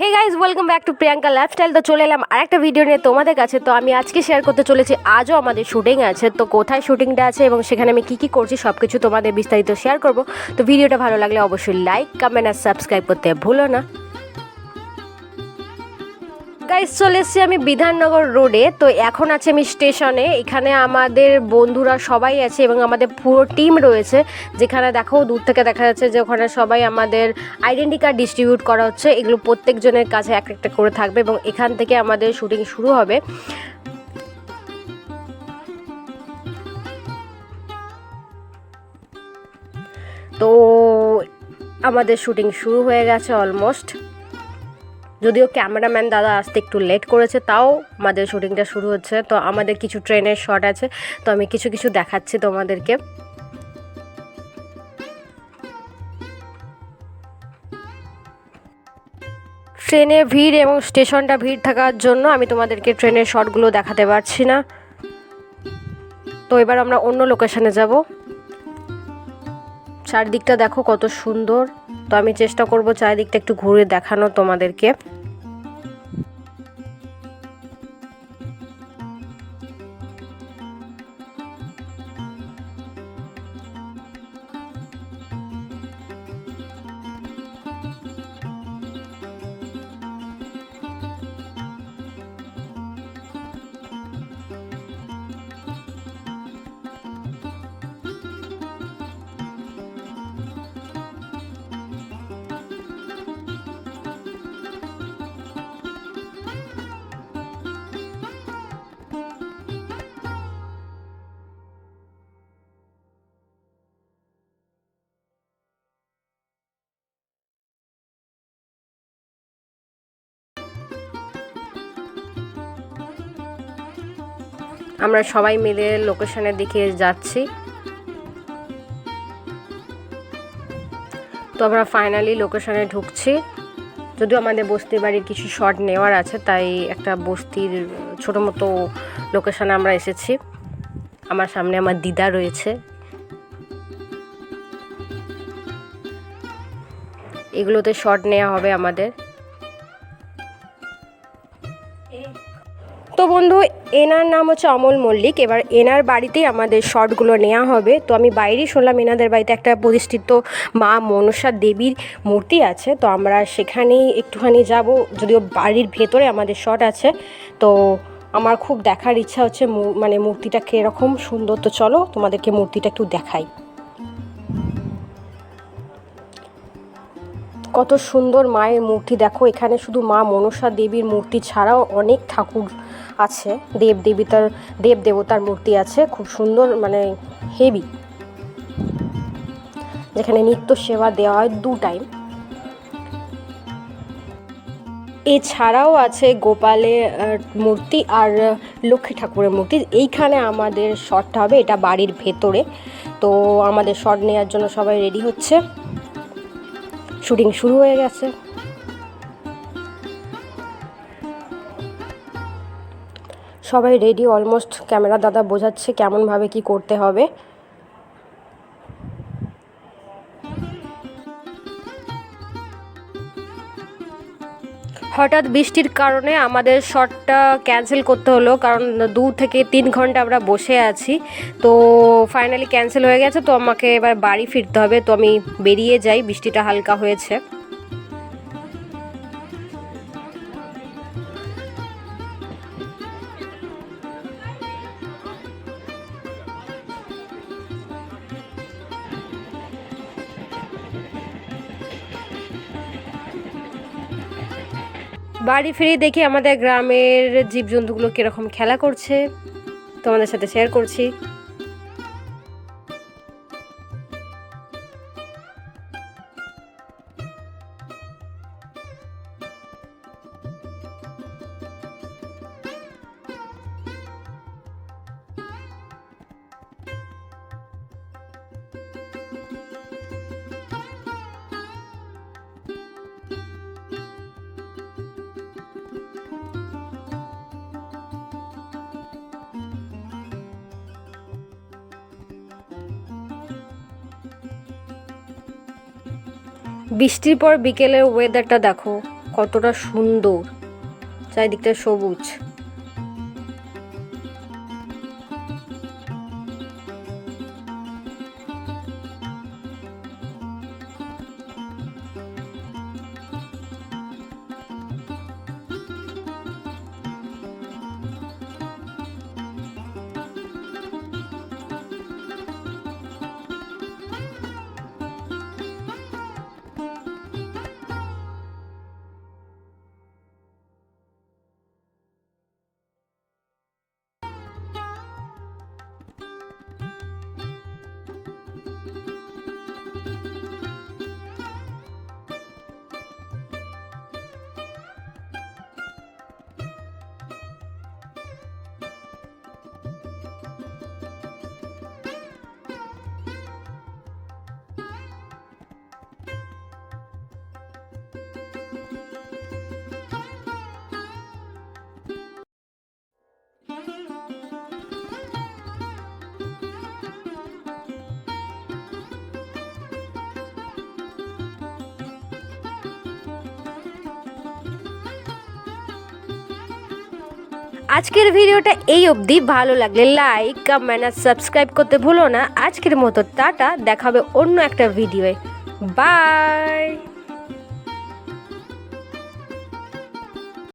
Hey guys welcome back to Priyanka lifestyle. তো চলে এলাম আরেকটা ভিডিও নিয়ে তোমাদের কাছে। তো আমি আজকে শেয়ার করতে চলেছি, আজও আমাদের শুটিং আছে। তো কোথায় শুটিংটা আছে এবং সেখানে আমি কী কী করছি সব কিছু তোমাদের বিস্তারিত শেয়ার করব। তো ভিডিওটা ভালো লাগলে অবশ্যই লাইক, কমেন্ট আর সাবস্ক্রাইব করতে ভুলো না। গাইজ চলে এসেছি আমি বিধাননগর রোডে। তো এখন আছে আমি স্টেশনে। এখানে আমাদের বন্ধুরা সবাই আছে এবং আমাদের পুরো টিম রয়েছে, যেখানে দেখো দূর থেকে দেখা যাচ্ছে যে ওখানে সবাই আমাদের আইডেন্টি কার্ড ডিস্ট্রিবিউট করা হচ্ছে। এগুলো প্রত্যেকজনের কাছে এক একটা করে থাকবে এবং এখান থেকে আমাদের শুটিং শুরু হবে। তো আমাদের শুটিং শুরু হয়ে গেছে অলমোস্ট, যদিও ক্যামেরাম্যান দাদা আসতে একটু লেট করেছে, তাও আমাদের শুটিংটা শুরু হচ্ছে। তো আমাদের কিছু ট্রেনের শট আছে, তো আমি কিছু কিছু দেখাচ্ছি তোমাদেরকে। ট্রেনে ভিড় এবং স্টেশনটা ভিড় থাকার জন্য আমি তোমাদেরকে ট্রেনের শটগুলো দেখাতে পারছি না। তো এবার আমরা অন্য লোকেশনে যাব। চারদিকটা দেখো কত সুন্দর। তো আমি চেষ্টা করব চারিদিকটা একটু ঘুরে দেখানো তোমাদেরকে। আমরা সবাই মিলে লোকেশনের দিকে যাচ্ছি। তো আমরা ফাইনালি লোকেশনে ঢুকছি। যদিও আমাদের বস্তি বাড়ির কিছু শট নেওয়ার আছে, তাই একটা বস্তির ছোটো মতো লোকেশনে আমরা এসেছি। আমার সামনে আমার দিদা রয়েছে। এগুলোতে শট নেওয়া হবে আমাদের। তো বন্ধু, এনার নাম হচ্ছে অমল মল্লিক। এবার এনার বাড়িতেই আমাদের শটগুলো নেওয়া হবে। তো আমি বাইরেই শুনলাম এনাদের বাড়িতে একটা প্রতিষ্ঠিত মা মনসা দেবীর মূর্তি আছে, তো আমরা সেখানেই একটুখানি যাব। যদিও বাড়ির ভেতরে আমাদের শট আছে, তো আমার খুব দেখার ইচ্ছা হচ্ছে মানে মূর্তিটা কীরকম সুন্দর। তো চলো তোমাদেরকে মূর্তিটা একটু দেখাই। কত সুন্দর মায়ের মূর্তি দেখো। এখানে শুধু মা মনসা দেবীর মূর্তি ছাড়াও অনেক ঠাকুর আছে, দেব দেবতার মূর্তি আছে, খুব সুন্দর, মানে হেভি, যেখানে নিত্য সেবা দেওয়া হয় 2 টাইম। এছাড়াও আছে গোপালের মূর্তি আর লক্ষ্মী ঠাকুরের মূর্তি। এইখানে আমাদের শটটা হবে, এটা বাড়ির ভেতরে। তো আমাদের শট নেওয়ার জন্য সবাই রেডি হচ্ছে। শুটিং শুরু হয়ে গেছে। সবাই রেডি অলমোস্ট। ক্যামেরা দাদা বোঝাচ্ছে কেমনভাবে কি করতে হবে। হঠাৎ বৃষ্টির কারণে আমাদের শটটা ক্যান্সেল করতে হলো, কারণ 2 থেকে 3 ঘন্টা আমরা বসে আছি। তো ফাইনালি ক্যান্সেল হয়ে গেছে। তো আমাকে এবার বাড়ি ফিরতে হবে। তো আমি বেরিয়ে যাই, বৃষ্টিটা হালকা হয়েছে। বাড়ি ফিরে দেখি আমাদের গ্রামের জীবজন্তুগুলো কীরকম খেলা করছে, তোমাদের সাথে শেয়ার করছি। বৃষ্টির পর বিকেলের ওয়েদারটা দেখো কতটা সুন্দর, চারিদিকটা সবুজ। আজকের ভিডিওটা এই অবধি। ভালো লাগলে লাইক, কমেন্ট আর সাবস্ক্রাইব করতে ভুলো না। আজকের মতো টাটা, দেখাবে অন্য একটা ভিডিওয়ে। বাই।